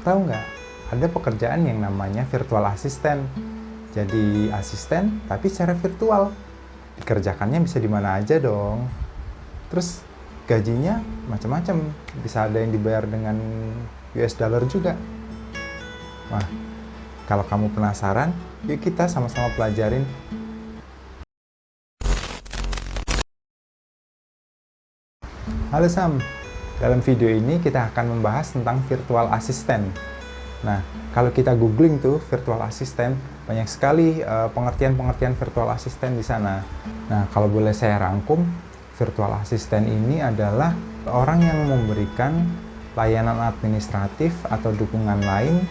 Tahu nggak? Ada pekerjaan yang namanya virtual assistant. Jadi asisten tapi secara virtual. Dikerjakannya bisa di mana aja dong. Terus gajinya macam-macam. Bisa ada yang dibayar dengan US dollar juga. Wah, kalau kamu penasaran, yuk kita sama-sama pelajarin. Halo Sam, dalam video ini kita akan membahas tentang virtual assistant. Nah, kalau kita googling tuh virtual assistant, banyak sekali pengertian-pengertian virtual assistant di sana. Nah, kalau boleh saya rangkum, virtual assistant ini adalah orang yang memberikan layanan administratif atau dukungan lain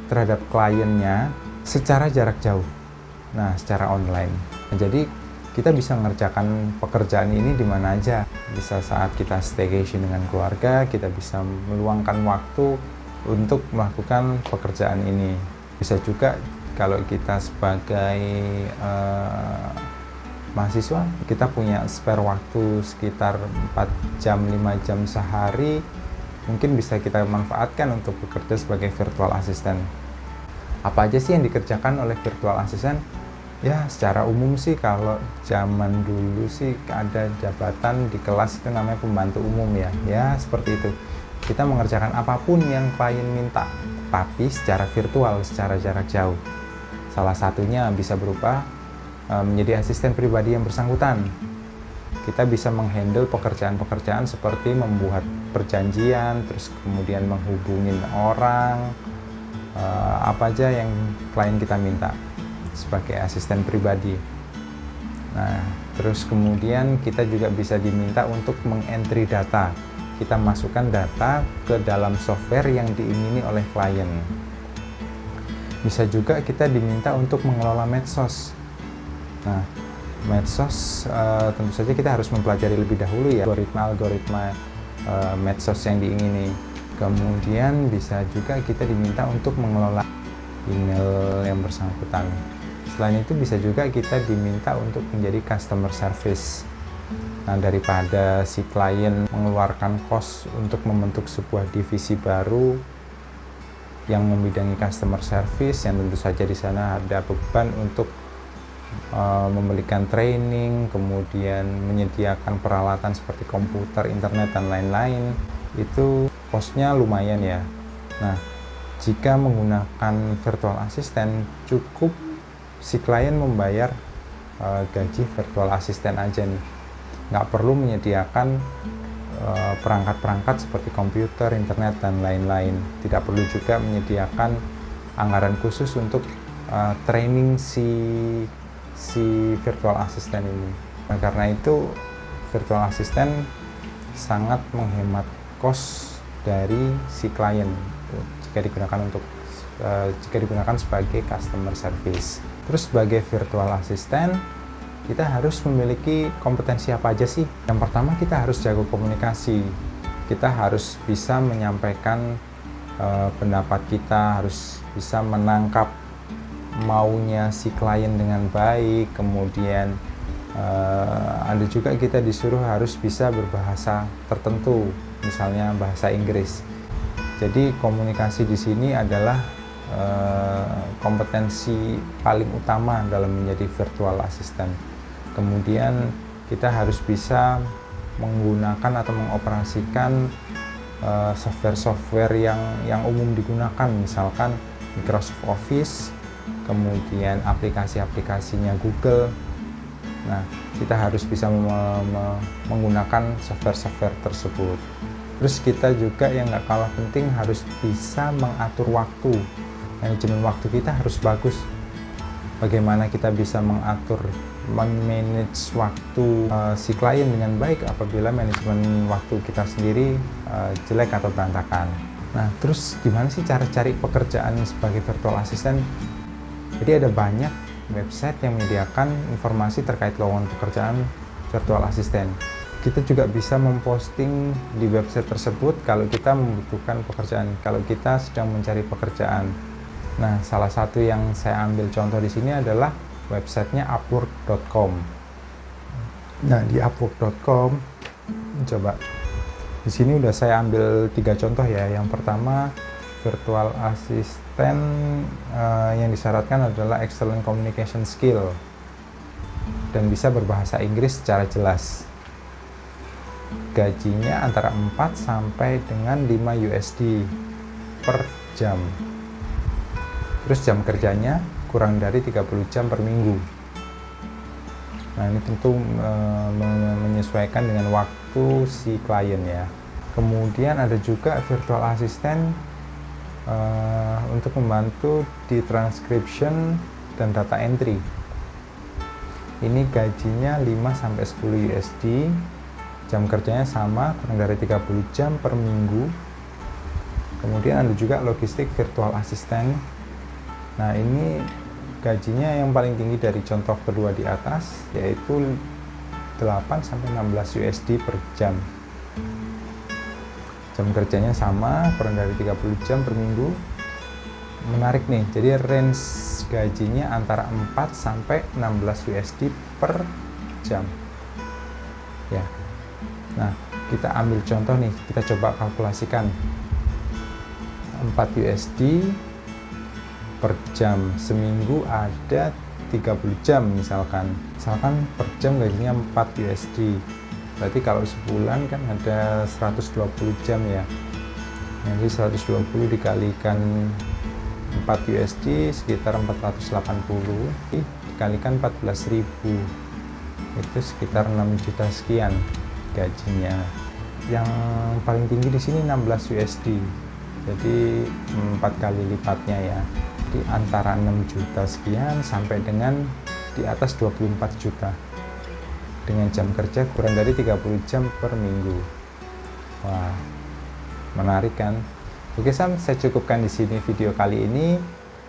terhadap kliennya secara jarak jauh. Nah, secara online. Nah, jadi kita bisa mengerjakan pekerjaan ini di mana aja. Bisa saat kita staycation dengan keluarga, kita bisa meluangkan waktu untuk melakukan pekerjaan ini. Bisa juga kalau kita sebagai mahasiswa, kita punya spare waktu sekitar 4 jam, 5 jam sehari, mungkin bisa kita manfaatkan untuk bekerja sebagai virtual assistant. Apa aja sih yang dikerjakan oleh virtual assistant? Ya, secara umum sih kalau zaman dulu sih ada jabatan di kelas itu namanya pembantu umum ya. Ya, seperti itu. Kita mengerjakan apapun yang klien minta, tapi secara virtual, secara jarak jauh. Salah satunya bisa berupa menjadi asisten pribadi yang bersangkutan. Kita bisa menghandle pekerjaan-pekerjaan seperti membuat perjanjian, terus kemudian menghubungin orang, apa aja yang klien kita minta sebagai asisten pribadi. Nah, terus kemudian kita juga bisa diminta untuk mengentry data. Kita masukkan data ke dalam software yang diingini oleh klien. Bisa juga kita diminta untuk mengelola medsos. Nah, medsos tentu saja kita harus mempelajari lebih dahulu ya algoritma medsos yang diingini. Kemudian bisa juga kita diminta untuk mengelola email yang bersangkutan. Selain itu bisa juga kita diminta untuk menjadi customer service. Nah, daripada si klien mengeluarkan cost untuk membentuk sebuah divisi baru yang membidangi customer service, yang tentu saja di sana ada beban untuk memberikan training, kemudian menyediakan peralatan seperti komputer, internet, dan lain-lain, itu cost-nya lumayan ya. Nah, jika menggunakan virtual assistant, cukup si klien membayar gaji virtual assistant aja nih. Nggak perlu menyediakan perangkat-perangkat seperti komputer, internet, dan lain-lain. Tidak perlu juga menyediakan anggaran khusus untuk training si virtual assistant ini. Nah, karena itu virtual assistant sangat menghemat cost dari si klien jika digunakan sebagai customer service. Terus sebagai virtual assistant, kita harus memiliki kompetensi apa aja sih? Yang pertama, kita harus jago komunikasi. Kita harus bisa menyampaikan pendapat kita, harus bisa menangkap maunya si klien dengan baik. Kemudian ada juga kita disuruh harus bisa berbahasa tertentu, misalnya bahasa Inggris. Jadi komunikasi di sini adalah kompetensi paling utama dalam menjadi virtual assistant. Kemudian kita harus bisa menggunakan atau mengoperasikan software-software yang umum digunakan, misalkan Microsoft Office, kemudian aplikasi-aplikasinya Google. Nah, kita harus bisa menggunakan software-software tersebut. Terus kita juga yang nggak kalah penting harus bisa mengatur waktu. Manajemen waktu kita harus bagus. Bagaimana kita bisa manage waktu si klien dengan baik apabila manajemen waktu kita sendiri jelek atau berantakan. Nah, terus gimana sih cara cari pekerjaan sebagai virtual assistant? Jadi ada banyak website yang menyediakan informasi terkait lowongan pekerjaan virtual assistant. Kita juga bisa memposting di website tersebut kalau kita membutuhkan pekerjaan, kalau kita sedang mencari pekerjaan. Nah, salah satu yang saya ambil contoh di sini adalah websitenya upwork.com. Nah, di upwork.com, coba di sini udah saya ambil 3 contoh ya. Yang pertama, Virtual assistant yang disyaratkan adalah excellent communication skill dan bisa berbahasa Inggris secara jelas. Gajinya antara 4 sampai dengan 5 USD per jam. Terus jam kerjanya kurang dari 30 jam per minggu. Nah, ini tentu menyesuaikan dengan waktu si klien ya. Kemudian ada juga virtual assistant untuk membantu di transcription dan data entry. Ini gajinya 5-10 USD, jam kerjanya sama, kurang dari 30 jam per minggu. Kemudian ada juga logistik virtual assistant. Nah, ini gajinya yang paling tinggi dari contoh kedua di atas, yaitu 8-16 USD per jam. Jam kerjanya sama, kurang dari 30 jam per minggu. Menarik nih, jadi range gajinya antara 4-16 USD per jam ya. Nah, kita ambil contoh nih, kita coba kalkulasikan 4 USD per jam, seminggu ada 30 jam misalkan per jam gajinya 4 USD. Berarti kalau sebulan kan ada 120 jam ya. Jadi 120 dikalikan 4 USD sekitar 480, dikalikan 14.000 itu sekitar 6 juta sekian gajinya. Yang paling tinggi di sini 16 USD. Jadi 4 kali lipatnya ya. Di antara 6 juta sekian sampai dengan di atas 24 juta. Dengan jam kerja kurang dari 30 jam per minggu. Wah, menarik kan? Oke Sam, saya cukupkan di sini video kali ini.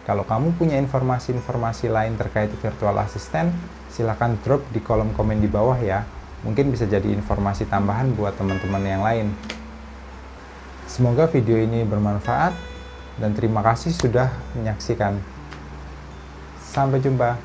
Kalau kamu punya informasi-informasi lain terkait virtual assistant, silahkan drop di kolom komen di bawah ya. Mungkin bisa jadi informasi tambahan buat teman-teman yang lain. Semoga video ini bermanfaat dan terima kasih sudah menyaksikan. Sampai jumpa.